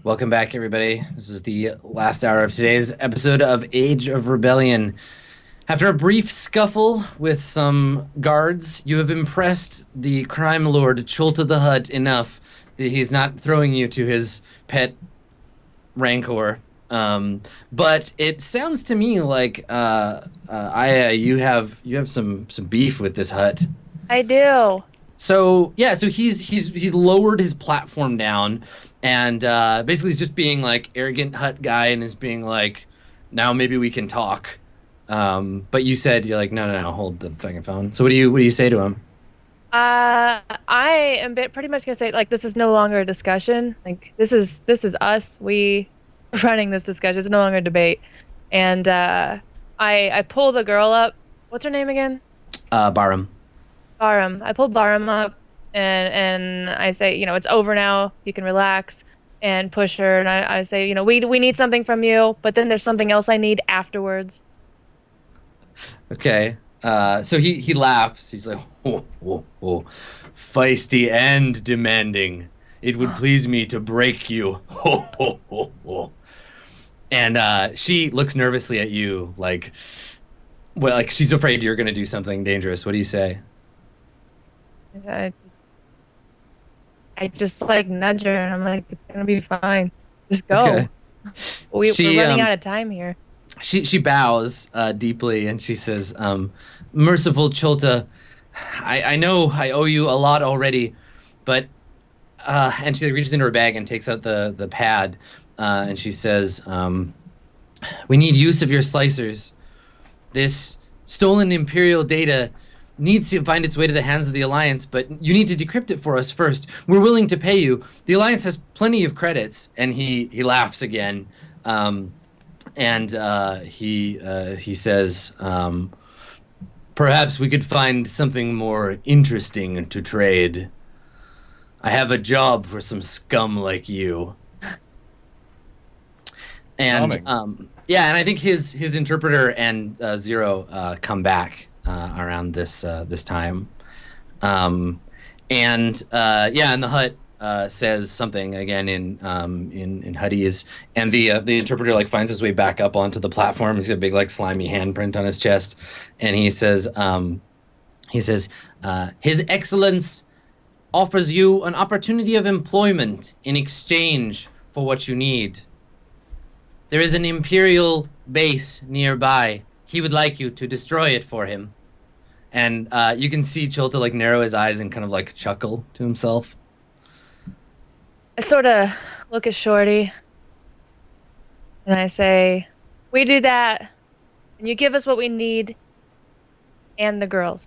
Welcome back, everybody. This is the last hour of today's episode of Age of Rebellion. After a brief scuffle with some guards, you have impressed the crime lord Chulta the Hutt enough that he's not throwing you to his pet rancor. But it sounds to me like Aya, you have some beef with this Hutt. I do. So yeah, so he's lowered his platform down, and basically he's just being like arrogant Hutt guy, and is being like, now maybe we can talk. But you said you're like, no, hold the fucking phone. So what do you say to him? I am pretty much gonna say like this is no longer a discussion. Like this is us. We are running this discussion. It's no longer a debate. And I pull the girl up. What's her name again? Barum. Barum. I pulled Barum up and I say, it's over now. You can relax and push her. And I say, we need something from you, but then there's something else I need afterwards. Okay. So he laughs. He's like, oh, feisty and demanding. It would please me to break you. And she looks nervously at you, like, well, like she's afraid you're gonna do something dangerous. What do you say? I, I just like nudge her and I'm like, it's gonna be fine. Just go. Okay. We're She running out of time here. she bows deeply, and she says, "Merciful Chulta, I know I owe you a lot already, but..." And she reaches into her bag and takes out the pad, and she says, "We need use of your slicers. This stolen Imperial data needs to find its way to the hands of the Alliance, but you need to decrypt it for us first. We're willing to pay you. The Alliance has plenty of credits." And he laughs again, and he says, "Perhaps we could find something more interesting to trade. I have a job for some scum like you." And yeah, and I think his interpreter and Zero come back around this time, and and the Hutt says something again in Hutties, and the interpreter like finds his way back up onto the platform. He's got a big like slimy handprint on his chest, and he says, "His Excellence offers you an opportunity of employment in exchange for what you need. There is an Imperial base nearby. He would like you to destroy it for him." And you can see Chulta like narrow his eyes and kind of like chuckle to himself. I sort of look at Shorty and I say, we do that and you give us what we need and the girls.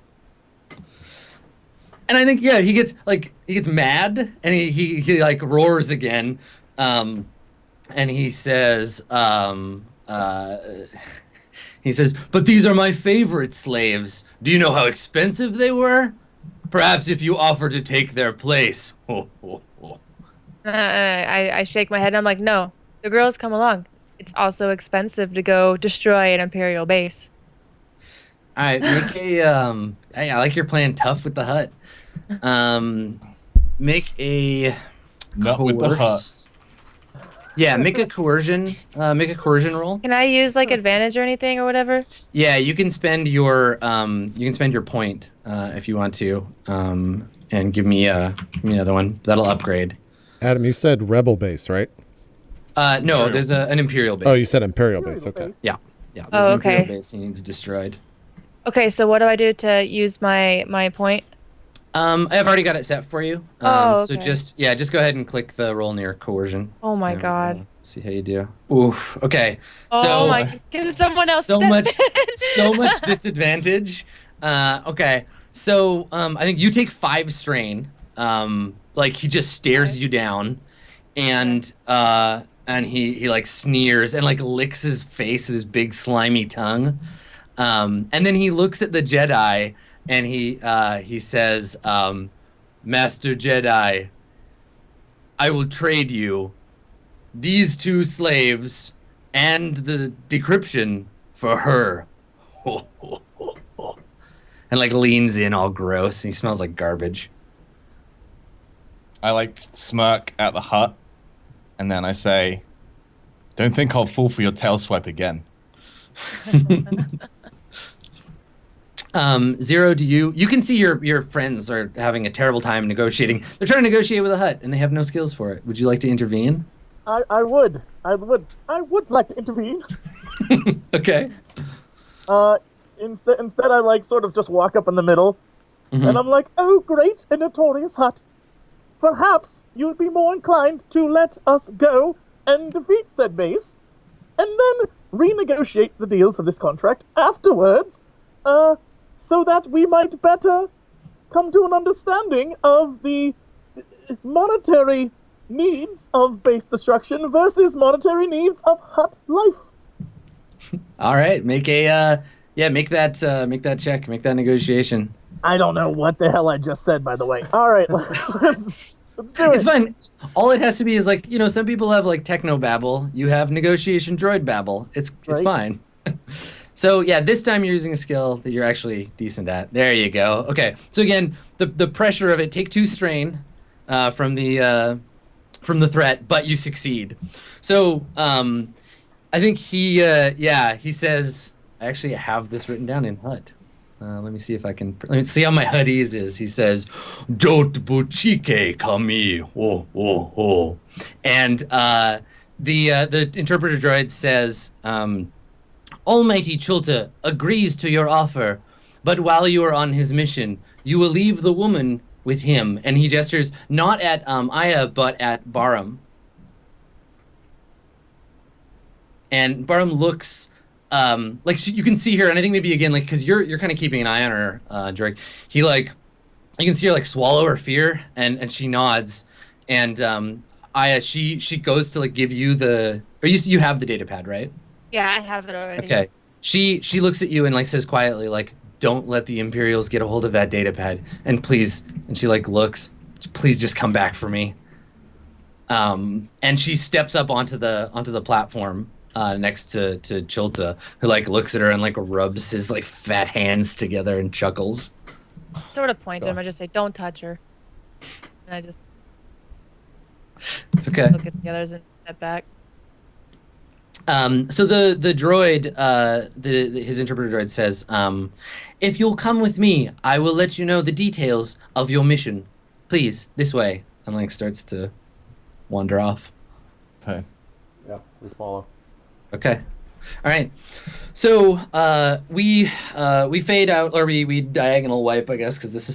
And I think, yeah, he gets mad, and he like roars again, and he says, "But these are my favorite slaves. Do you know how expensive they were? Perhaps if you offer to take their place." I shake my head and I'm like, no, the girls come along. It's also expensive to go destroy an Imperial base. All right, make a hey, I like you're playing tough with the Hutt. Make a Not with the Hutt. Yeah, make a coercion roll. Can I use like advantage or anything or whatever? Yeah, you can spend your point if you want to, and give me another one. That'll upgrade. Adam, you said rebel base, right? No, there's an Imperial base. Oh, you said Imperial base. Okay. Yeah. There's Oh, an Imperial okay. base. He needs destroyed. Okay, so what do I do to use my point? I've already got it set for you. So okay. just go ahead and click the roll near coercion. Oh my And, god. see how you do. Oof. Okay. Oh So my, can someone else so step much in? so much disadvantage. Okay. So I think you take 5 strain. Like he just stares you down, and he like sneers and like licks his face with his big slimy tongue. And then he looks at the Jedi and he says, "Master Jedi, I will trade you these 2 slaves and the decryption for her." And like leans in all gross, and he smells like garbage. I like smirk at the Hutt And then I say, don't think I'll fall for your tail swipe again. Zero, do you can see your friends are having a terrible time negotiating. They're trying to negotiate with a Hutt, and they have no skills for it. Would you like to intervene? I would like to intervene. Okay. Instead, I like sort of just walk up in the middle, and I'm like, "Oh, great and notorious Hutt! Perhaps you'd be more inclined to let us go and defeat said base, and then renegotiate the deals of this contract afterwards, so that we might better come to an understanding of the monetary needs of base destruction versus monetary needs of Hutt life." All right, make a make that check, make that negotiation. I don't know what the hell I just said, by the way. All right, let's do it. It's fine. All it has to be is like, some people have like techno babble. You have negotiation droid babble. It's Right. fine. So yeah, this time you're using a skill that you're actually decent at. There you go. Okay. So again, the pressure of it, take 2 strain from the threat, but you succeed. So I think he says, I actually have this written down in Hutt. Let me see if I can. Let me see how my Huttese is. He says, "Dot buchike kami oh." And the interpreter droid says, "Almighty Chulta agrees to your offer, but while you are on his mission, you will leave the woman with him." And he gestures not at Aya, but at Barum. And Barum looks like you can see her, and I think maybe again, like, because you're kind of keeping an eye on her, Drake. He like, you can see her like swallow her fear, and she nods, and Aya, she goes to like give you the, or you have the data pad, right? Yeah, I have it already. Okay. She looks at you and like says quietly, like, "Don't let the Imperials get a hold of that data pad, and please," and she like looks, "please just come back for me." And she steps up onto the platform next to Chulta, who like looks at her and like rubs his like fat hands together and chuckles. Sort of point to him. I just say, "Don't touch her," and I just Okay. look at the others and step back. So the droid, his interpreter droid says, "If you'll come with me, I will let you know the details of your mission. Please, this way." And like starts to wander off. Okay. Yeah, we follow. Okay. All right. So we fade out, or we diagonal wipe, I guess, because this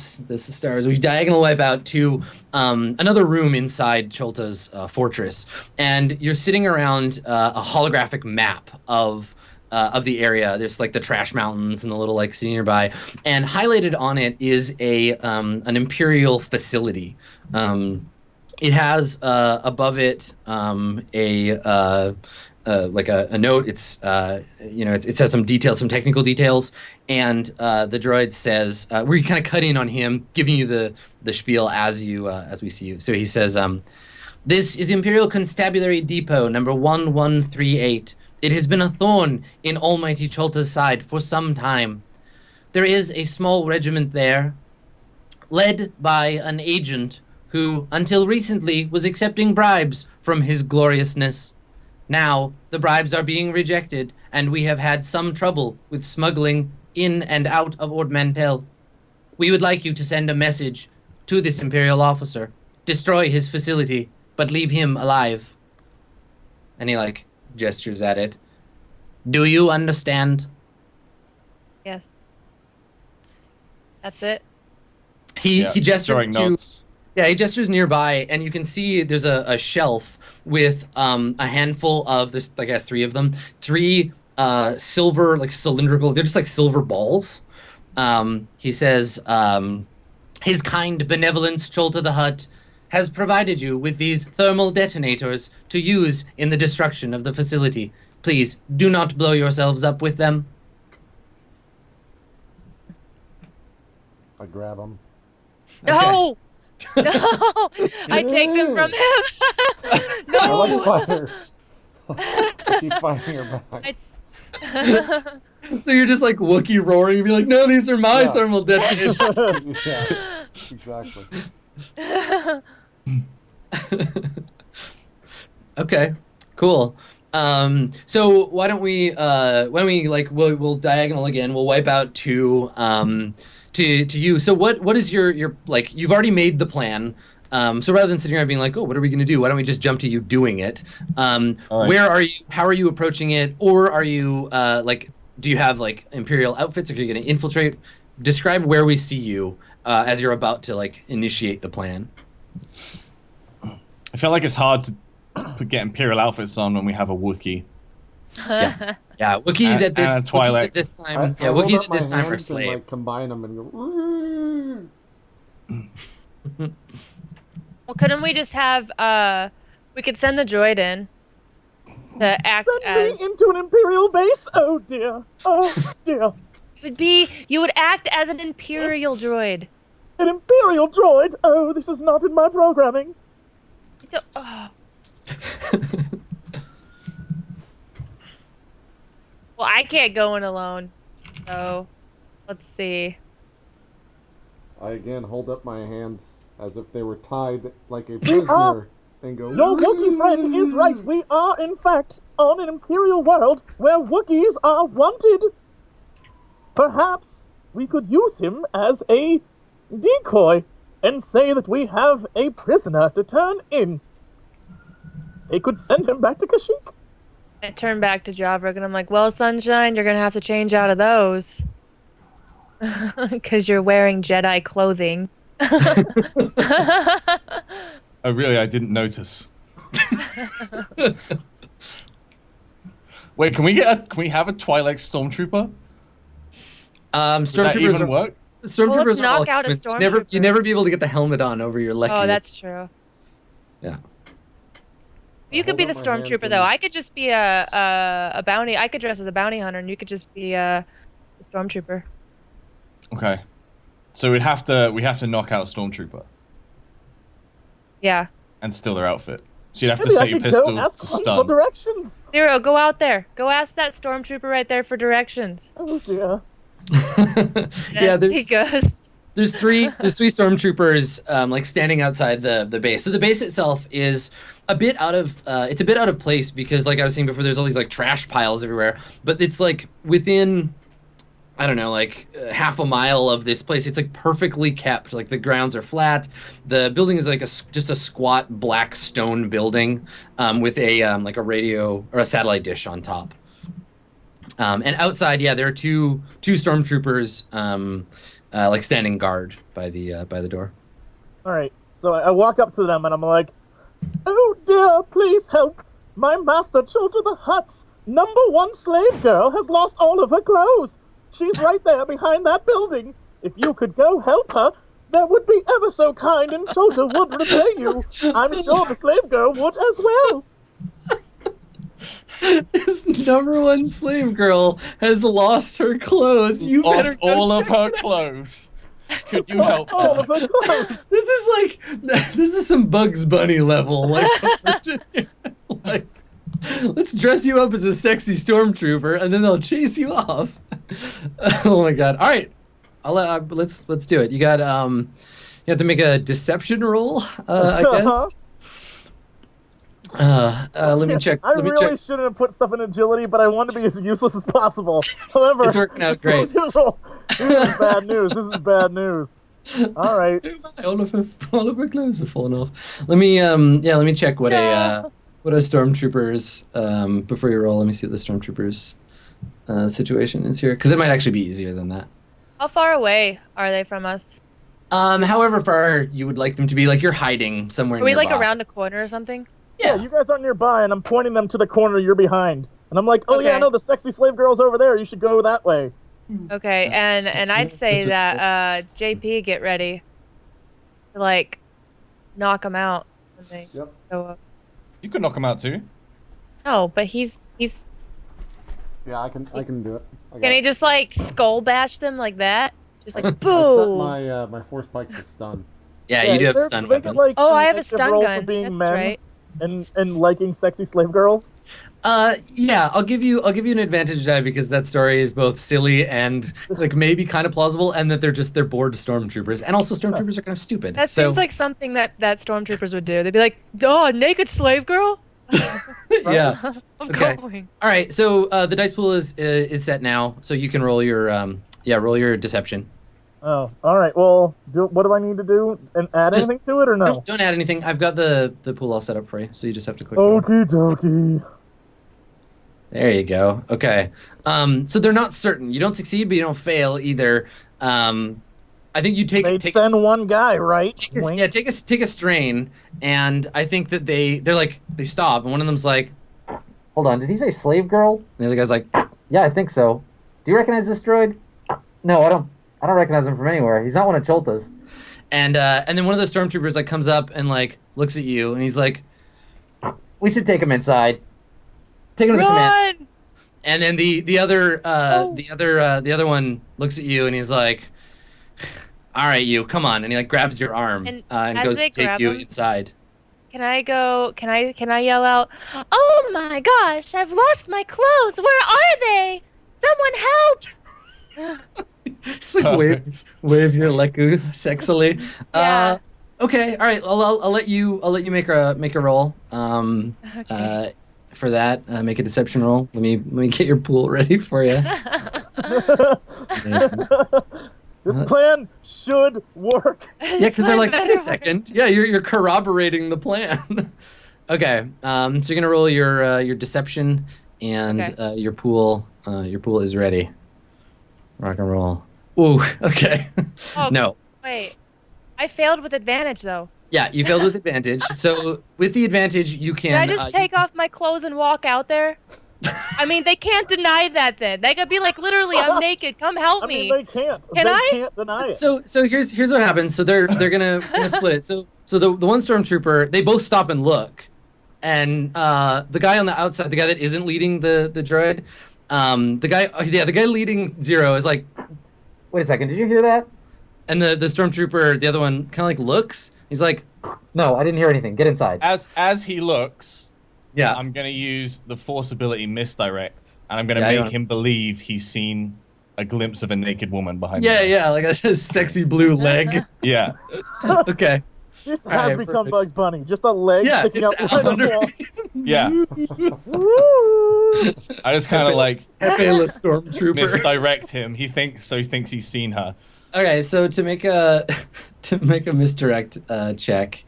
is Star Wars. We diagonal wipe out to another room inside Chulta's fortress, and you're sitting around a holographic map of the area. There's like the trash mountains and the little like city nearby, and highlighted on it is an Imperial facility. It has above it like a note. It's it says some details, some technical details, and the droid says, we're kind of cutting on him, giving you the spiel as we see you. So he says, "This is Imperial Constabulary Depot number 1138. It has been a thorn in Almighty Chulta's side for some time. There is a small regiment there, led by an agent who, until recently, was accepting bribes from His Gloriousness. Now, the bribes are being rejected, and we have had some trouble with smuggling in and out of Ord Mantell. We would like you to send a message to this Imperial officer. Destroy his facility, but leave him alive." And he, like, gestures at it. "Do you understand?" Yes. That's it. He gestures throwing to... notes. Yeah, he gestures nearby, and you can see there's a shelf with a handful of, there's, I guess, 3 of them. 3 silver, like, cylindrical, they're just like silver balls. He says, "His kind benevolence, Chulta the Hutt, has provided you with these thermal detonators to use in the destruction of the facility. Please, do not blow yourselves up with them." I grab him. No! No! I take them from him! I let No! fire. Keep firing her back. So you're just like Wookiee roaring, and be like, "No, these are my Yeah. thermal detonators." Yeah, exactly. Okay, cool. So why don't we like we'll diagonal again. We'll wipe out to you. So what is your like? You've already made the plan. So rather than sitting around being like, oh, what are we gonna do? Why don't we just jump to you doing it? All right. Where are you? How are you approaching it? Or are you like? Do you have like Imperial outfits? Are you gonna infiltrate? Describe where we see you as you're about to like initiate the plan. I feel like it's hard to get Imperial outfits on when we have a Wookiee. Yeah, Wookiees at this and a Wookiees twi'lek. at this time. I Yeah, hold Wookiees up at my this time are hands and, slave. like, combine them and go. Well, couldn't we just have we could send the droid in to act Send as me into an Imperial base? Oh dear. Oh dear. you would act as an Imperial droid. An Imperial droid? Oh, this is not in my programming. Oh. Well, I can't go in alone. So, let's see. I again hold up my hands as if they were tied like a prisoner and go. Your Wookiee friend is right. We are, in fact, on an Imperial world where Wookiees are wanted. Perhaps we could use him as a decoy and say that we have a prisoner to turn in. They could send him back to Kashyyyk. I turn back to Javrik and I'm like, well, Sunshine, you're gonna have to change out of those. Because you're wearing Jedi clothing. Oh, really? I didn't notice. Wait, can we have a twi'lek stormtrooper? Does that Stormtroopers even work? Stormtroopers let's are all knock out a humans. You stormtrooper. never be able to get the helmet on over your leg. Oh, that's true. Yeah. You could hold be the up my hands stormtrooper and- though. I could just be a bounty. I could dress as a bounty hunter, and you could just be a stormtrooper. Okay. So we have to knock out a stormtrooper Yeah. and steal their outfit. So you'd have to Maybe I set your could pistol go ask to Hutt for stun. directions. Zero, go out there. Go ask that stormtrooper right there for directions. Oh dear. Yeah, He goes. there's three stormtroopers like standing outside the base. So the base itself is a bit out of it's a bit out of place because like I was saying before, there's all these like trash piles everywhere. But it's like within, I don't know, like half a mile of this place. It's like perfectly kept. Like the grounds are flat. The building is like just a squat black stone building with a like a radio or a satellite dish on top. And outside, yeah, there are two stormtroopers like standing guard by the door. All right. So I walk up to them and I'm like, "Oh dear, please help! My master Chilta the Hutt's #1 slave girl has lost all of her clothes. She's right there behind that building. If you could go help her, that would be ever so kind, and Chilta would repay you. I'm sure the slave girl would as well." This #1 slave girl has lost her clothes. You better Lost go all of check her it out. clothes. Could you help All her? of her clothes. This is some Bugs Bunny level. Like, let's dress you up as a sexy stormtrooper, and then they'll chase you off. Oh my god! All right, let's do it. You got you have to make a deception roll, I guess. Let me check. I Let me really check. shouldn't have put stuff in agility, but I want to be as useless as possible. However, It's working out great. deception roll- This is bad news. This is bad news. All right. All of her clothes are falling off. Let me let me check what a stormtrooper's before you roll. Let me see what the stormtroopers situation is here, because it might actually be easier than that. How far away are they from us? However far you would like them to be, like you're hiding somewhere Are we nearby. like around a corner or something? Yeah, you guys aren't nearby, and I'm pointing them to the corner you're behind. And I'm like, "Oh yeah, Okay. no, the sexy slave girl's over there. You should go that way." Okay, and I'd say that JP get ready to like knock them out when they Yep. go up. You could knock him out too. No, but he's Yeah, I can do it. can he just like skull bash them like that? Just like I set boom. my force pike to stun. Yeah, you do have they're- stun they get, weapons. like, Oh, I have a initiative stun roll gun. for being That's men right. and liking sexy slave girls. Yeah, I'll give you an advantage die because that story is both silly and like maybe kind of plausible, and that they're bored stormtroopers, and also stormtroopers are kind of stupid. That so seems like something that stormtroopers would do. They'd be like, "Oh, naked slave girl." Yeah. I'm Okay. going. All right. So the dice pool is set now, so you can roll your roll your deception. Oh, all right. Well, what do I need to do? And add Just- anything to it or no? Nope, don't add anything. I've got the pool all set up for you, so you just have to click. roll. Okie dokie. There you go. Okay. So they're not certain. You don't succeed, but you don't fail either. I think you take They'd take send one guy, right? take a, Wink. yeah, take a strain, and I think that they're like they stop, and one of them's like, "Hold on, did he say slave girl?" And the other guy's like, "Yeah, I think so. Do you recognize this droid?" "No, I don't. I don't recognize him from anywhere. He's not one of Cholta's." And then one of the stormtroopers like comes up and like looks at you, and he's like, "We should take him inside. Take him to the command." Run! And then the other one looks at you, and he's like, "All right, you, come on," and he like grabs your arm And and as goes they to take grab you him- inside. Can I go? Can I yell out? Oh my gosh! I've lost my clothes. Where are they? Someone help! Just like wave your leku sexily. Yeah. Okay, all right. I'll let you make a roll. Okay. For that, make a deception roll. Let me get your pool ready for you. This plan should work. Yeah, because they're like, wait a second. Yeah, you're corroborating the plan. Okay, so you're gonna roll your deception, and Okay. your pool is ready. Rock and roll. Ooh, okay. Oh, No. Wait, I failed with advantage though. Yeah, you failed with advantage. So with the advantage, you Can I can. just take off my clothes and walk out there? I mean, they can't deny that. Then they could be like, literally, I'm naked. Come help I me. mean, they can't. Can they I? can't deny it. So here's what happens. So they're gonna split it. So the one stormtrooper, they both stop and look, and the guy on the outside, the guy that isn't leading the droid, the guy leading Zero is like, wait a second, did you hear that? And the stormtrooper, the other one, kind of like looks. He's like, no, I didn't hear anything. Get inside. As he looks, Yeah. I'm gonna use the force ability misdirect, and I'm gonna Yeah, you make want- him believe he's seen a glimpse of a naked woman behind Yeah, him. yeah, like a sexy blue leg. Yeah. Okay. This has Alright, become perfect. Bugs Bunny. Just a leg Yeah, sticking it's out right on the wall. Yeah. Woo! I just kind of like Pepe-less stormtrooper. misdirect him. He thinks he's seen her. Okay, so to make a misdirect check,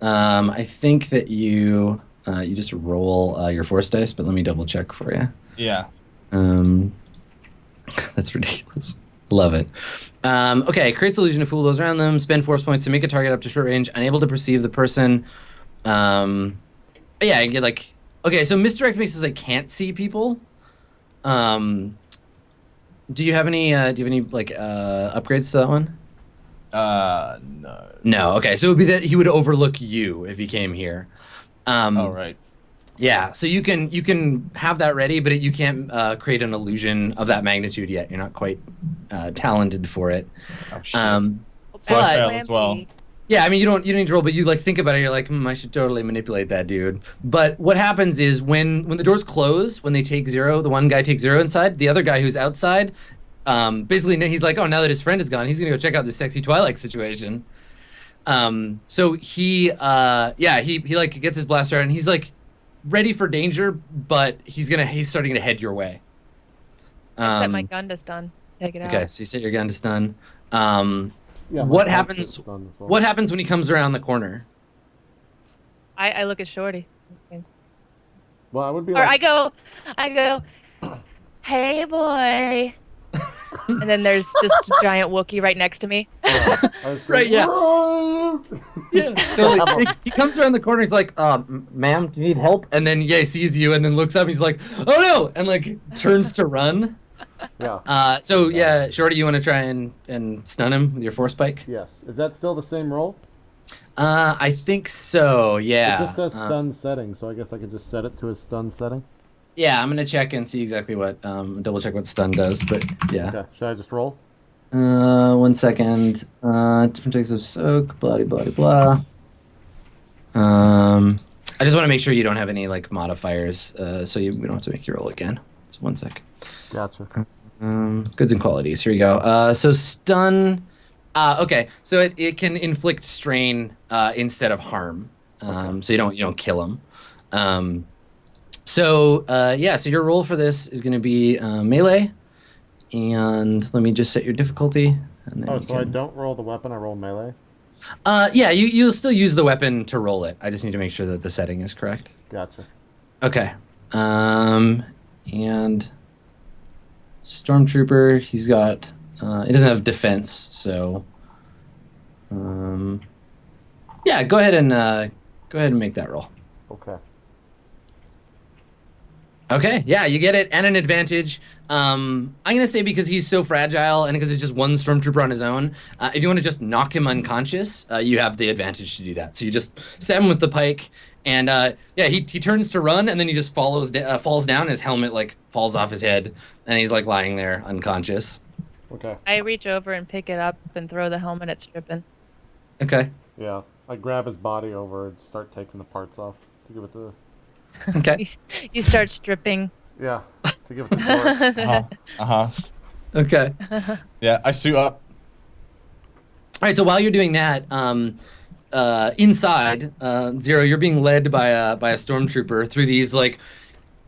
I think that you just roll your force dice, but let me double check for you. Yeah. That's ridiculous. Love it. Okay, creates illusion to fool those around them. Spend force points to make a target up to short range, unable to perceive the person. Yeah, and get like. Okay, so misdirect makes it so they can't see people. Do you have any like upgrades to that one? No. No. Okay, so it would be that he would overlook you if he came here. Oh right. Yeah, so you can have that ready, but you can't create an illusion of that magnitude yet. You're not quite talented for it. Oh shit. So I But- failed as well. Yeah, I mean you don't need to roll, but you like think about it. You're like, I should totally manipulate that dude. But what happens is when the doors close, when they take Zero, the one guy takes Zero inside. The other guy who's outside, basically he's like, oh, now that his friend is gone, he's gonna go check out this sexy twi'lek situation. So he like gets his blaster out and he's like ready for danger, but he's starting to head your way. Set my gun to stun. Take it out. Okay, so you set your gun to stun. Yeah, my What punch happens? is stunned as well. What happens when he comes around the corner? I look at Shorty. Well, I would be Or like, I go, hey boy. And then there's just a giant Wookiee right next to me. I was Right, yeah. going, Yeah. So, like, he comes around the corner. He's like, "Ma'am, do you need help?" And then he sees you, and then looks up. And he's like, "Oh no!" And like turns to run. Yeah. So yeah, Shorty, you want to try and stun him with your force spike? Yes. Is that still the same roll? I think so. Yeah. It just says stun setting, so I guess I could just set it to a stun setting. Yeah, I'm gonna check and see exactly what double check what stun does. But yeah. Okay. Should I just roll? 1 second. Different types of soak. Blah blah blah blah. I just want to make sure you don't have any like modifiers, so we don't have to make you roll again. It's 1 sec. Gotcha. Goods and qualities. Here we go. So stun. Okay. So it can inflict strain instead of harm. So you don't kill him. So your roll for this is going to be melee, and let me just set your difficulty. And then Oh, you so I can... don't roll the weapon, I roll melee? you'll still use the weapon to roll it. I just need to make sure that the setting is correct. Gotcha. Okay. And Stormtrooper, he's got... it doesn't have defense, so... go ahead and make that roll. Okay. Okay, yeah, you get it, and an advantage. I'm gonna say because he's so fragile, and because it's just one Stormtrooper on his own, if you want to just knock him unconscious, you have the advantage to do that. So you just stab him with the pike, and he turns to run, and then he just falls down. His helmet like falls off his head, and he's like lying there unconscious. Okay. I reach over and pick it up and throw the helmet at Strippin. Okay. Yeah, I grab his body over and start taking the parts off to give it to... Okay. You start stripping. Yeah, to give it to Dork. Okay. Yeah, I suit up. All right, so while you're doing that, inside, Zero, you're being led by a stormtrooper through these, like,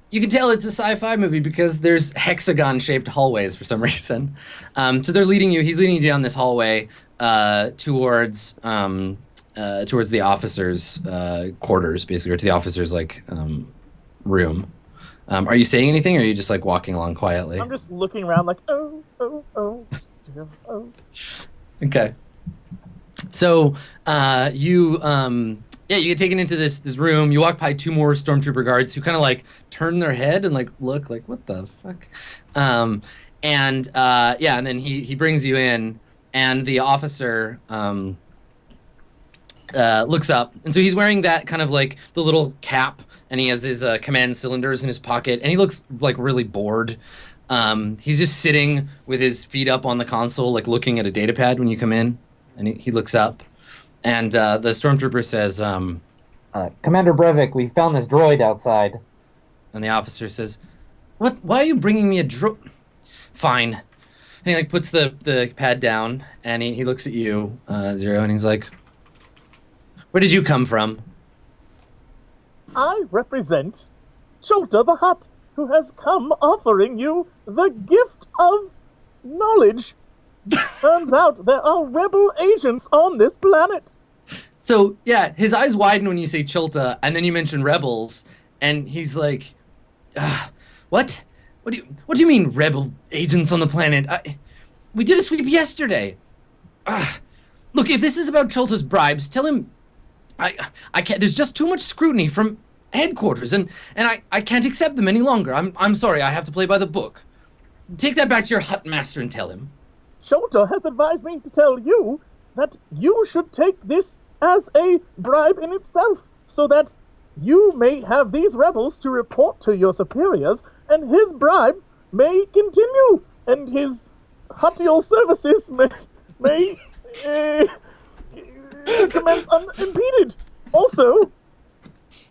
you can tell it's a sci-fi movie because there's hexagon-shaped hallways for some reason. So they're leading you, he's leading you down this hallway towards the officers' quarters, basically, or to the officers' like room. Are you saying anything, or are you just like walking along quietly? I'm just looking around like, oh. Okay. So you get taken into this room. You walk by two more stormtrooper guards who kind of like turn their head and like look like, what the fuck? And then he brings you in, and the officer looks up, and so he's wearing that kind of like the little cap, and he has his command cylinders in his pocket, and he looks like really bored. He's just sitting with his feet up on the console, like looking at a data pad when you come in, and he looks up, and the stormtrooper says, Commander Brevik, we found this droid outside. And the officer says, what? Why are you bringing me a droid? Fine. And he like puts the pad down, and he looks at you, Zero, and he's like, where did you come from? I represent Cholta the Hutt, who has come offering you the gift of knowledge. Turns out there are rebel agents on this planet. So, yeah, his eyes widen when you say Cholta, and then you mention rebels, and he's like, what? What do you mean rebel agents on the planet? We did a sweep yesterday. Look, if this is about Cholta's bribes, tell him I can't. There's just too much scrutiny from headquarters, and I can't accept them any longer. I'm sorry. I have to play by the book. Take that back to your Hutt master and tell him. Cholta has advised me to tell you that you should take this as a bribe in itself, so that you may have these rebels to report to your superiors, and his bribe may continue, and his Huttial services may commence unimpeded. Also,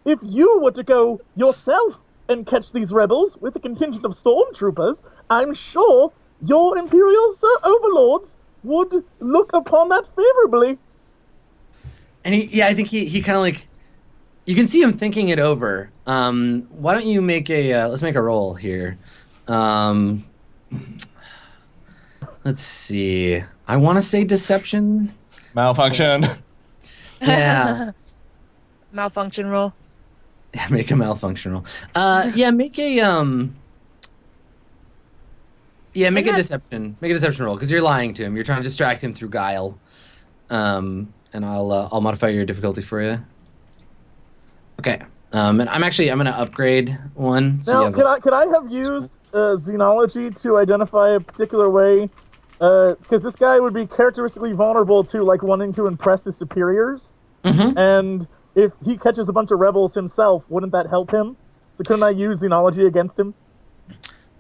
if you were to go yourself and catch these rebels with a contingent of stormtroopers, I'm sure your Imperial overlords would look upon that favorably. And I think he kind of like, you can see him thinking it over. Why don't you make let's make a roll here. Let's see. I want to say deception. Malfunction. Yeah. Malfunction roll. Yeah, make a malfunction roll. Make a make a deception. Make a deception roll, because you're lying to him. You're trying to distract him through guile. And I'll modify your difficulty for you. Okay. And I'm gonna upgrade one. So now, could I have used xenology to identify a particular way? Because this guy would be characteristically vulnerable to like wanting to impress his superiors. Mm-hmm. And if he catches a bunch of rebels himself, wouldn't that help him? So couldn't I use xenology against him?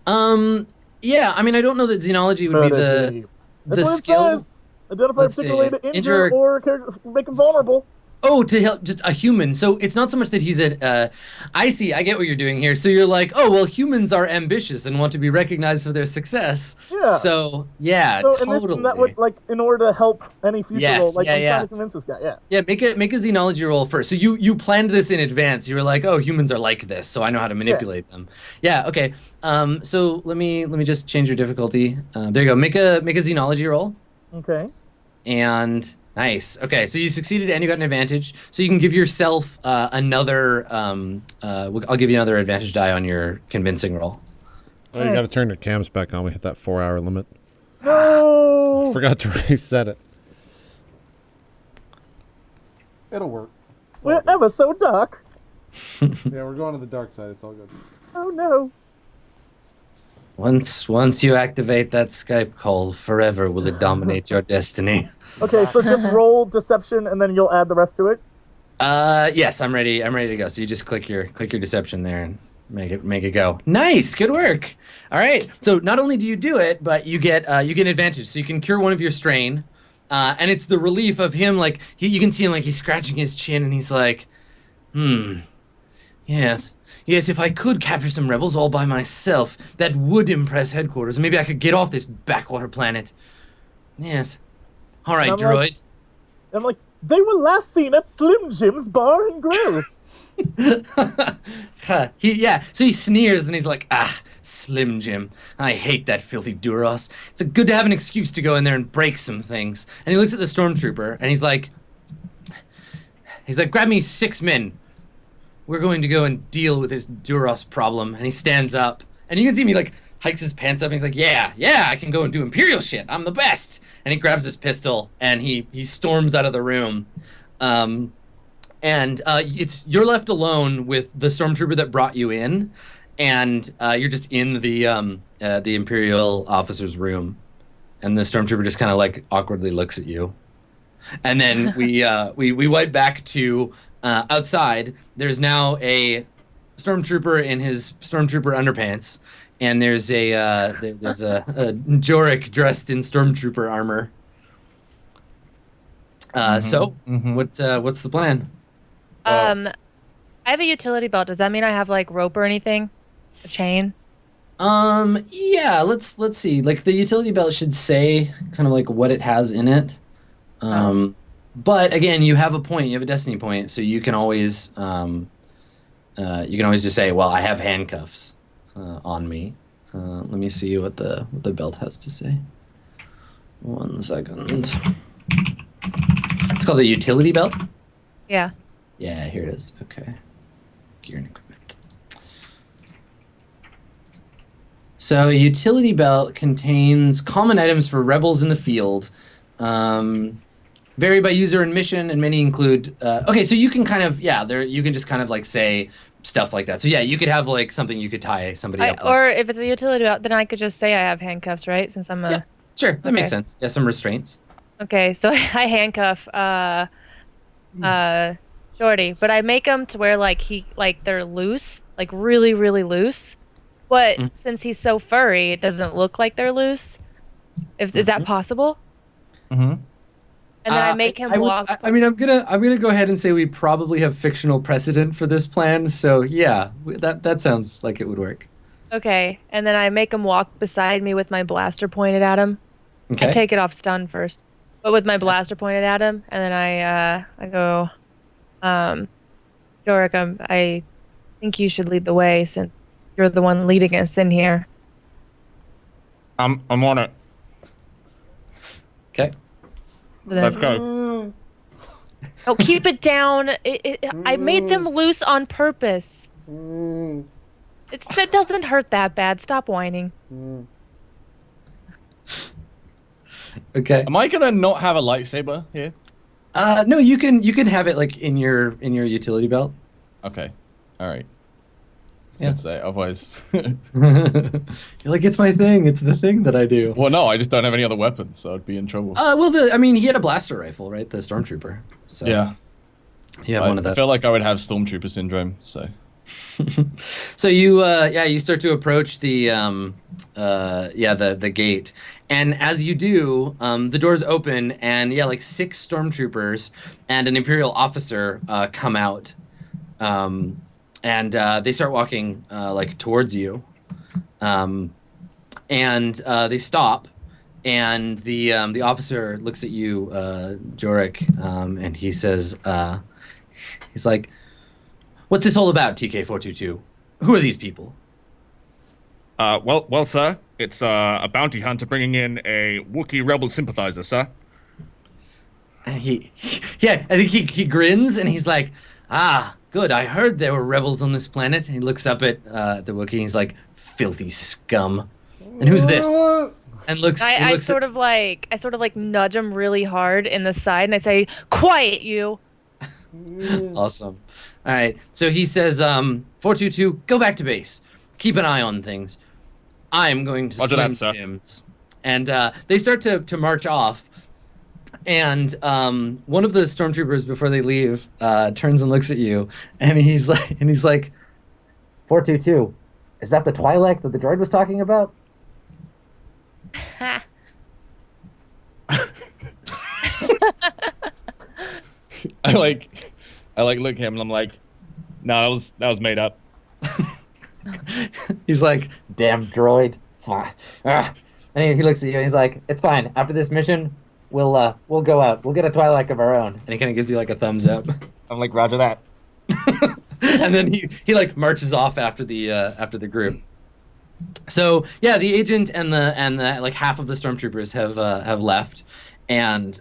Yeah, I mean, I don't know that xenology would be the That's what skill. it says. Identify a particular way to injure or make him vulnerable. Oh, to help just a human. So it's not so much that he's a. I see. I get what you're doing here. So you're like, oh well, humans are ambitious and want to be recognized for their success. Yeah. So yeah, So totally. and that would like in order to help any future Yes, role, like yeah, I'm yeah. trying to convince this guy. Yeah. Yeah, make a xenology roll first. So you planned this in advance. You were like, oh, humans are like this, so I know how to manipulate them. Yeah. Okay. So let me just change your difficulty. There you go. Make a xenology roll. Okay. And nice. Okay, so you succeeded and you got an advantage. So you can give yourself another. I'll give you another advantage die on your convincing roll. Oh, you got to turn your cams back on. We hit that 4-hour limit. No. Forgot to reset it. It'll work. It's all We're good. ever so dark. Yeah, we're going to the dark side. It's all good. Oh no. Once you activate that Skype call, forever will it dominate your destiny. Okay, so just roll deception and then you'll add the rest to it. Yes, I'm ready. I'm ready to go. So you just click your deception there and make it go. Nice, good work. All right. So not only do you do it, but you get an advantage. So you can cure one of your strain, and it's the relief of him. Like you can see him like he's scratching his chin and he's like, yes. Yes, if I could capture some rebels all by myself, that would impress headquarters. Maybe I could get off this backwater planet. Yes. All right, I'm droid. I'm like, they were last seen at Slim Jim's Bar and Grill. So he sneers and he's like, Slim Jim. I hate that filthy Duros. It's good to have an excuse to go in there and break some things. And he looks at the stormtrooper and he's like, grab me 6 men. We're going to go and deal with this Duros problem. And he stands up. And you can see him, he like hikes his pants up and he's like, yeah, I can go and do Imperial shit. I'm the best. And he grabs his pistol and he storms out of the room. And you're left alone with the stormtrooper that brought you in, and you're just in the Imperial officer's room, and the stormtrooper just kind of like awkwardly looks at you, and then we wipe back to outside. There's now a stormtrooper in his stormtrooper underpants, and there's a Jorik dressed in stormtrooper armor. So what's the plan? I have a utility belt. Does that mean I have like rope or anything? A chain? Yeah, let's see. Like the utility belt should say kind of like what it has in it. But again, you have a point, you have a destiny point, so you can always just say, well, I have handcuffs on me. Let me see what the belt has to say. 1 second. It's called the utility belt? Yeah. Yeah, here it is. Okay. Gear and equipment. So, a utility belt contains common items for rebels in the field. Vary by user and mission, and many include... okay, so you can kind of... Yeah, you can just kind of like say stuff like that. So, yeah, you could have like something you could tie somebody up with. Or if it's a utility belt, then I could just say I have handcuffs, right? Since I'm a... Yeah, sure. That makes sense. Yeah, some restraints. Okay, so I handcuff Shorty, but I make him to where like they're loose, like really, really loose. But since he's so furry, it doesn't look like they're loose. Is that possible? Mm-hmm. And then I make him walk. I'm gonna go ahead and say we probably have fictional precedent for this plan. So yeah, that sounds like it would work. Okay, and then I make him walk beside me with my blaster pointed at him. Okay. I take it off stun first, but with my blaster pointed at him, and then I go, Jorik, I think you should lead the way since you're the one leading us in here. I'm on it. Okay. Let's go. Oh, keep it down. I made them loose on purpose. It doesn't hurt that bad. Stop whining. Okay. Am I gonna not have a lightsaber here? No, you can have it like in your utility belt. Okay. All right. I was Yeah. gonna say otherwise. You're like, it's my thing. It's the thing that I do. Well, no, I just don't have any other weapons, so I'd be in trouble. Well, he had a blaster rifle, right? The stormtrooper. So yeah. you have one of I those. feel like I would have stormtrooper syndrome. So. So you start to approach the gate, and as you do, the doors open, and like 6 stormtroopers and an Imperial officer come out, and they start walking like towards you, and they stop, and the officer looks at you, Jorik, and he says, he's like, "What's this all about, TK-422? Who are these people?" Well, sir, it's a bounty hunter bringing in a Wookiee rebel sympathizer, sir. And I think he grins and he's like, "Ah, good. I heard there were rebels on this planet." And he looks up at the Wookiee and he's like, "Filthy scum." And who's this? And looks. I sort of like nudge him really hard in the side, and I say, "Quiet, you." Awesome. All right. So he says, 422, go back to base. Keep an eye on things. I'm going to slim Jims. And they start to march off. And one of the stormtroopers, before they leave, turns and looks at you, and he's like, 422, is that the twi'lek that the droid was talking about? I look at him and I'm like, no, that was made up. He's like, damn droid. And he looks at you and he's like, it's fine. After this mission, we'll go out. We'll get a twi'lek of our own. And he kind of gives you like a thumbs up. I'm like, Roger that. And then he like marches off after the group. So yeah, the agent and the like half of the stormtroopers have left, and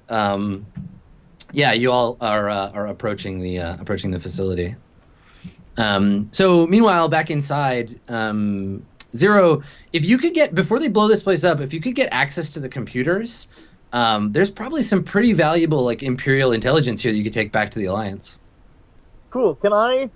you all are approaching the facility. So meanwhile, back inside, Zero, if you could get, before they blow this place up, if you could get access to the computers, there's probably some pretty valuable like Imperial intelligence here that you could take back to the Alliance. Cool. Can I?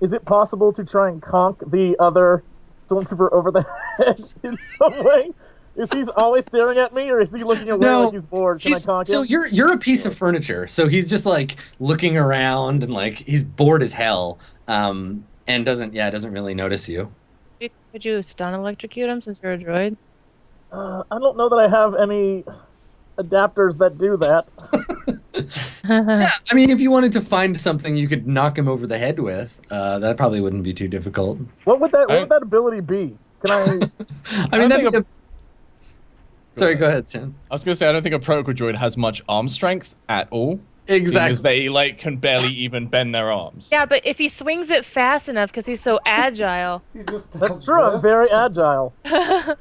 Is it possible to try and conk the other stormtrooper over the head in some way? Is he always staring at me, or is he looking away like he's bored? Can I conk him? So you're a piece of furniture. So he's just like looking around and like he's bored as hell, and doesn't really notice you. Could you stun electrocute him since you're a droid? I don't know that I have any adapters that do that. Yeah, I mean, if you wanted to find something you could knock him over the head with, that probably wouldn't be too difficult. What would that ability be? Can I? I mean, sorry, go ahead, Sam. I was gonna say I don't think a protocol droid has much arm strength at all. Exactly. Because they like can barely even bend their arms. Yeah, but if he swings it fast enough, because he's so agile. That's true. I'm very agile. I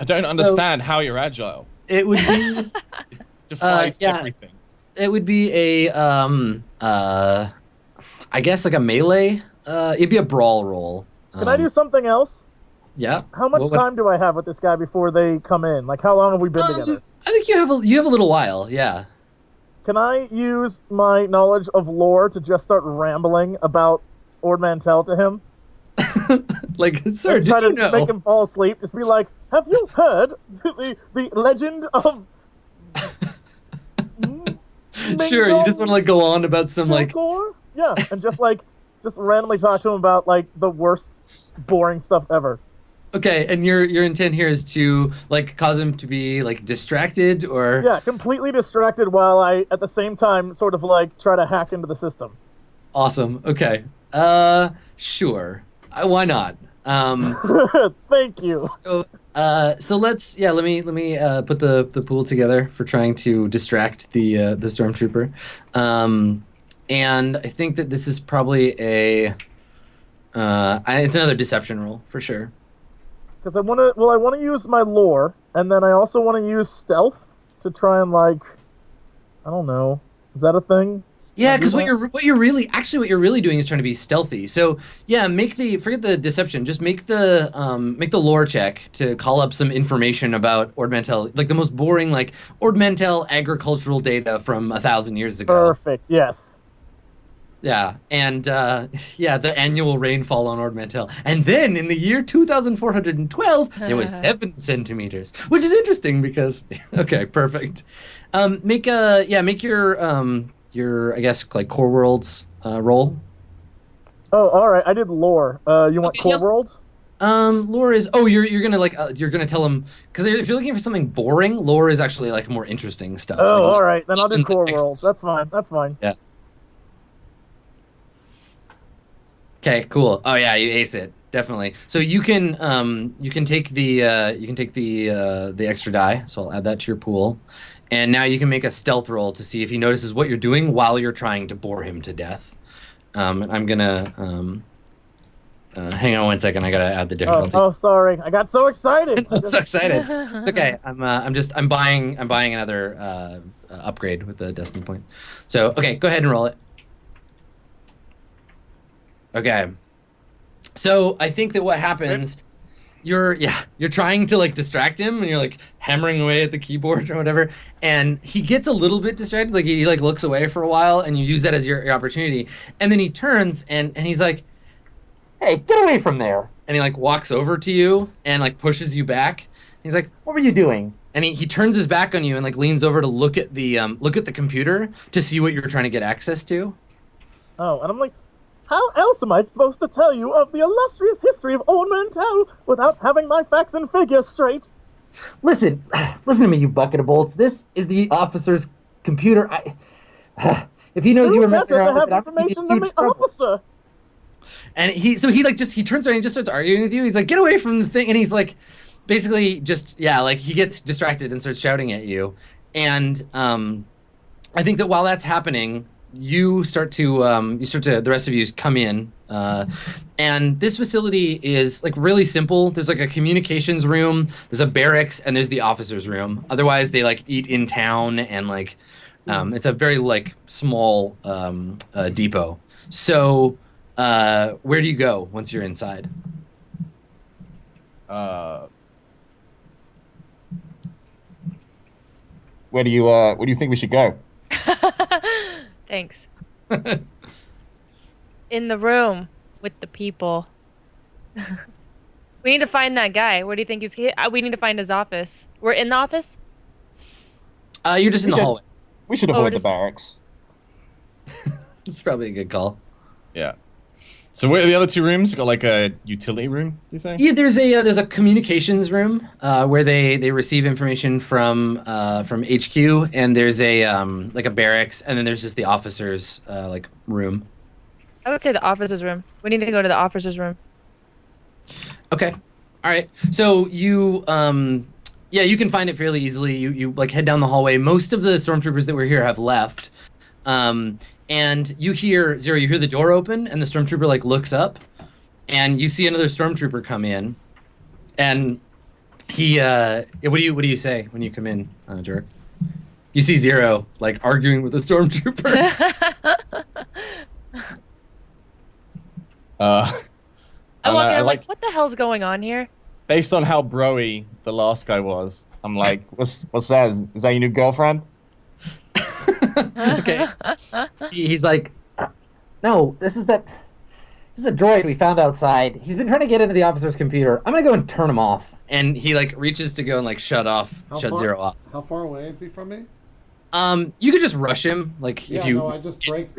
don't understand how you're agile. It would be defies everything. It would be a I guess like a melee. It'd be a brawl roll. Can I do something else? Yeah. How much time do I have with this guy before they come in? Like, how long have we been together? I think you have a little while. Yeah. Can I use my knowledge of lore to just start rambling about Ord Mantell to him? Like, sir, did you know? Make him fall asleep. Just be like, have you heard the legend of? Sure, you just want to like go on about some like. Yeah, and just randomly talk to him about like the worst, boring stuff ever. Okay, and your intent here is to like cause him to be like distracted, or completely distracted while I at the same time sort of like try to hack into the system. Awesome. Okay. Sure. Why not? Thank you. So let's let me put the pool together for trying to distract the stormtrooper. And I think that this is probably it's another deception roll for sure. Because I want to use my lore, and then I also want to use stealth to try and like, I don't know, is that a thing? Yeah, because what you're really doing is trying to be stealthy. So yeah, forget the deception. Just make the lore check to call up some information about Ord Mantell, like the most boring like Ord Mantell agricultural data from 1,000 years ago. Perfect. Yes. Yeah, and the annual rainfall on Ord Mantell. And then in the year 2412, there was 7 centimeters, which is interesting because, okay, perfect. Make your I guess, like Core Worlds roll. Oh, all right. I did lore. You want Okay, core yep. world? Lore is you're gonna like you're gonna tell him because if you're looking for something boring, lore is actually like more interesting stuff. Oh, Like, all right. Then I'll do legends and core worlds. That's fine. That's fine. Yeah. Okay, cool. Oh yeah, you ace it. Definitely. So you can take the extra die. So I'll add that to your pool. And now you can make a stealth roll to see if he notices what you're doing while you're trying to bore him to death. And I'm gonna hang on one second. I gotta add the difficulty. Oh, sorry. I got so excited. I'm so excited. It's okay. I'm buying another upgrade with the destiny point. So okay, go ahead and roll it. Okay. So I think that what happens, you're trying to like distract him and you're like hammering away at the keyboard or whatever, and he gets a little bit distracted, like he like looks away for a while and you use that as your opportunity. And then he turns and he's like, "Hey, get away from there." And he like walks over to you and like pushes you back. He's like, "What were you doing?" And he turns his back on you and like leans over to look at the computer to see what you're trying to get access to. Oh, and I'm like, how else am I supposed to tell you of the illustrious history of Old Mantel without having my facts and figures straight? Listen to me, you bucket of bolts. This is the officer's computer. If he knows Who you were better messing around to with have it, I'm gonna information get than huge the trouble. officer? And he turns around and he just starts arguing with you. He's like, "Get away from the thing!" And he's like, basically just like he gets distracted and starts shouting at you. And I think that while that's happening, the rest of you come in. And this facility is like really simple. There's like a communications room, there's a barracks, and there's the officers' room. Otherwise, they like eat in town, and like it's a very like small depot. So where do you go once you're inside? Where do you think we should go? Thanks. In the room with the people. We need to find that guy. Where do you think he's? We need to find his office. We're in the office? You're just in the hallway. We should Oh, avoid the just- barracks. It's probably a good call. Yeah. So where are the other two rooms? Got like a utility room, you say? Yeah, there's a communications room where they receive information from HQ, and there's a like a barracks, and then there's just the officers like room. I would say the officer's room. We need to go to the officer's room. Okay, all right. So you you can find it fairly easily. You like head down the hallway. Most of the stormtroopers that were here have left, and you hear the door open, and the stormtrooper like looks up, and you see another stormtrooper come in, and he what do you say when you come in, Jork? You see Zero like arguing with a stormtrooper. I'm walking. I'm like like, what the hell's going on here? based on how broy the last guy was, I'm like, what's that? Is that your new girlfriend? Okay. He's like, "No, this is a droid we found outside. He's been trying to get into the officer's computer. I'm gonna go and turn him off." And he like reaches to go and like shut Zero off. How far away is he from me? You could just rush him, like Yeah, if you. no, I just break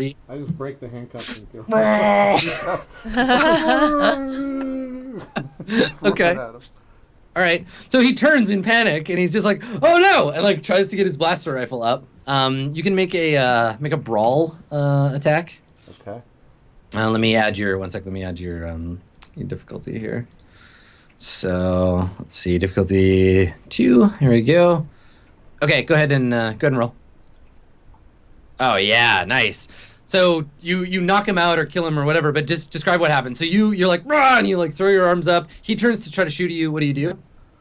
the handcuffs and go. Okay. All right. So he turns in panic and he's just like, "Oh no!" and like tries to get his blaster rifle up. You can make a brawl attack. Okay. Let me add your your difficulty here. So let's see, difficulty 2. Here we go. Okay, go ahead and roll. Oh yeah, nice. So you knock him out or kill him or whatever, but just describe what happened. So you're like, "Rah!" and you like throw your arms up. He turns to try to shoot at you. What do you do?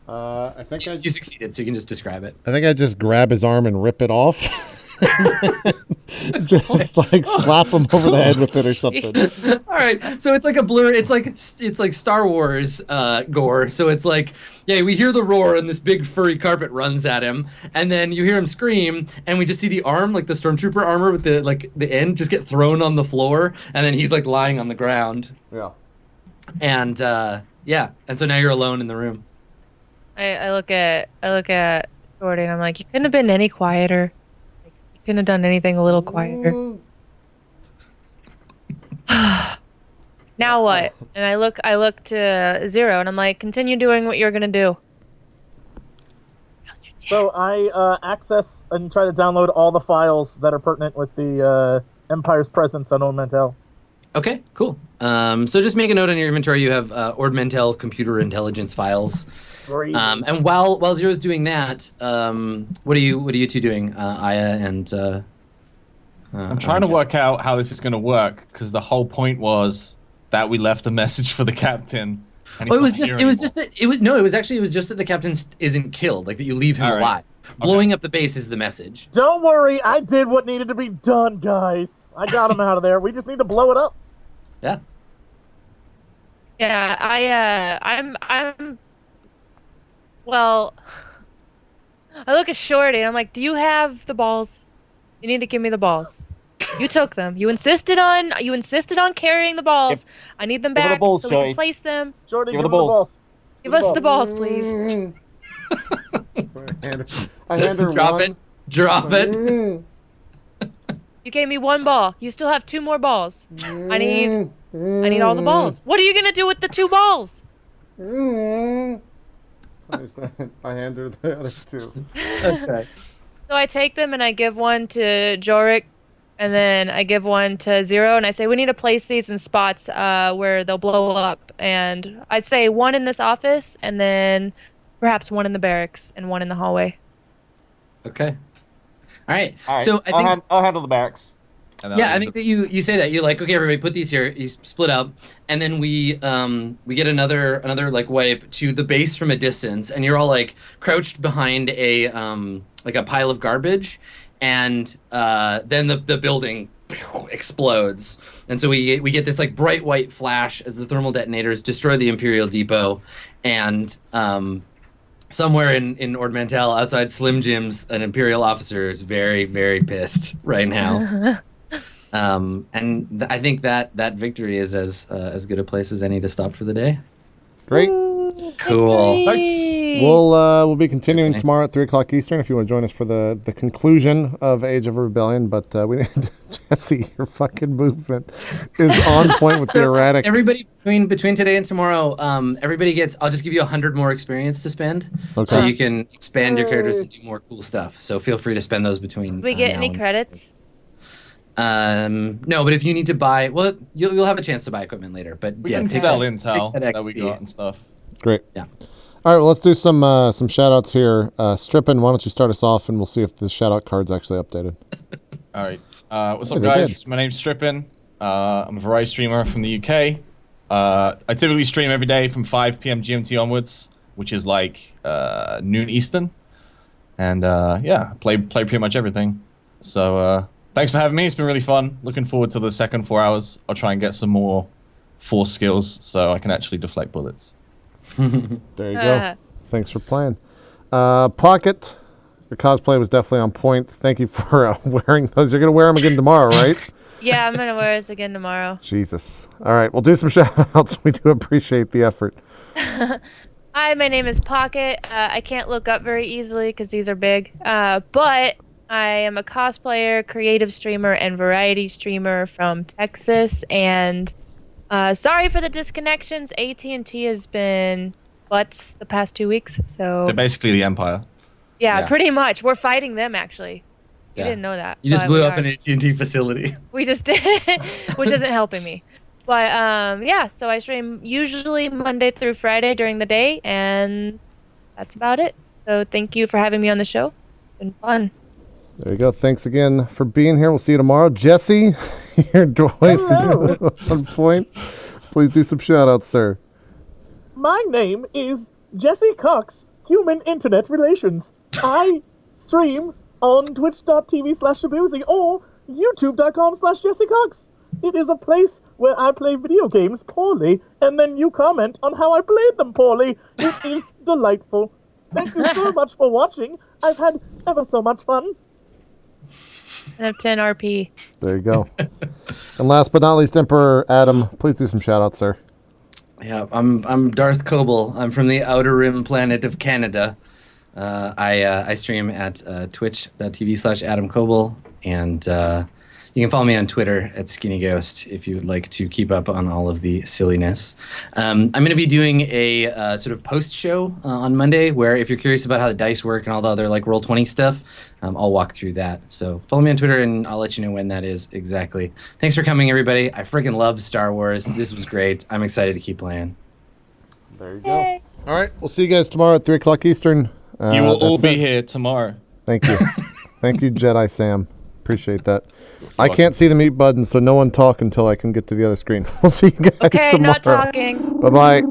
I think You succeeded, so you can just describe it. I think I just grab his arm and rip it off. Just like slap him over the head with it or something. All right, so it's like a blur. It's like Star Wars gore. So it's like, yeah, we hear the roar and this big furry carpet runs at him, and then you hear him scream, and we just see the arm, like the stormtrooper armor with the end, just get thrown on the floor, and then he's like lying on the ground. Yeah. And and so now you're alone in the room. I look at Jordan. I'm like, you couldn't have been any quieter. Like, you couldn't have done anything a little quieter. Now what? And I look to Zero, and I'm like, continue doing what you're gonna do. So I access and try to download all the files that are pertinent with the Empire's presence on Old Mantel. Okay, cool. So just make a note on your inventory. You have Ord Mantell computer intelligence files. Great. And while Zero's doing that, what are you two doing, Aya and? I'm trying to work out how this is going to work because the whole point was that we left a message for the captain. And Oh, it was just that it was just that the captain isn't killed, like that you leave him All right. alive. Blowing up the base is the message. Don't worry, I did what needed to be done, guys. I got him out of there. We just need to blow it up. Yeah. Yeah, I'm. Well, I look at Shorty and I'm like, "Do you have the balls? You need to give me the balls. You took them. You insisted on carrying the balls. I need them Give her the back balls, so we Shorty. can place them. Shorty, Give give her him the balls. Give us the balls, please." I hand her Drop one. it. Drop it. You gave me one ball. You still have 2 more balls. I need all the balls. What are you gonna do with the 2 balls? I hand her the other two. Okay. So I take them and I give one to Jorik, and then I give one to Zero, and I say we need to place these in spots where they'll blow up. And I'd say 1 in this office, and then perhaps 1 in the barracks and 1 in the hallway. Okay. All right. All right. So I think I'll handle the barracks. I think that you say that you're like, okay, everybody, put these here. You split up, and then we get another like wipe to the base from a distance, and you're all like crouched behind a like a pile of garbage, and then the building explodes, and so we get this like bright white flash as the thermal detonators destroy the Imperial Depot, and somewhere in Ord Mantell outside Slim Jim's, an Imperial officer is very, very pissed right now. And I think that victory is as good a place as any to stop for the day. Great. Cool. We'll be continuing Okay. tomorrow at 3:00 Eastern if you want to join us for the conclusion of Age of Rebellion. But we Jesse, your fucking movement is on point with the erratic. Everybody between today and tomorrow, everybody gets. I'll just give you 100 more experience to spend, so Okay. you can expand your characters and do more cool stuff. So feel free to spend those between. Do we get now any and- credits? No, but if you need to buy, well, you'll have a chance to buy equipment later. But We yeah, can take sell that- intel take that we XP. got and stuff. Great. Yeah. All right, well, let's do some shout outs here. Strippin, why don't you start us off and we'll see if the shout out card's actually updated. All right. What's Yeah, up, they guys? did. My name's Strippin. I'm a variety streamer from the UK. I typically stream every day from 5 p.m. GMT onwards, which is like noon Eastern. And yeah, play pretty much everything. So thanks for having me. It's been really fun. Looking forward to the second 4 hours. I'll try and get some more force skills so I can actually deflect bullets. There you go. Thanks for playing. Pokket, your cosplay was definitely on point. Thank you for wearing those. You're going to wear them again tomorrow, right? Yeah, I'm gonna wear this again tomorrow. Jesus. All right, we'll do some shout outs. We do appreciate the effort. Hi, my name is Pokket. I can't look up very easily because these are big. But I am a cosplayer, creative streamer, and variety streamer from Texas. And sorry for the disconnections. AT&T has been butts the past 2 weeks. So They're basically the Empire. yeah, pretty much. We're fighting them actually. You Yeah. didn't know that. You just but blew we up are. an AT&T facility. We just did, which isn't helping me. But yeah, so I stream usually Monday through Friday during the day, and that's about it. So thank you for having me on the show. It's been fun. There you go. Thanks again for being here. We'll see you tomorrow. Jesse, your droid is on point. Please do some shout outs, sir. My name is Jesse Cox, Human Internet Relations. I stream on twitch.tv/Shabuzi or youtube.com/Jesse Cox. It is a place where I play video games poorly, and then you comment on how I played them poorly. It is delightful. Thank you so much for watching. I've had ever so much fun. I have 10 RP. There you go. And last but not least, Emperor Adam, please do some shout outs, sir. Yeah, I'm Darth Koebel. I'm from the Outer Rim planet of Canada. I stream at twitch.tv/Adam Koebel, and You can follow me on Twitter at Skinny Ghost if you would like to keep up on all of the silliness. I'm going to be doing a sort of post show on Monday, where if you're curious about how the dice work and all the other like Roll20 stuff, I'll walk through that. So follow me on Twitter and I'll let you know when that is exactly. Thanks for coming, everybody. I freaking love Star Wars. This was great. I'm excited to keep playing. There you go. All right, we'll see you guys tomorrow at 3 o'clock Eastern. You will all that's be it. here tomorrow. Thank you. Thank you, Jedi Sam. Appreciate that. I can't see the mute button, so no one talk until I can get to the other screen. We'll see you guys Okay, tomorrow. not talking. Bye-bye.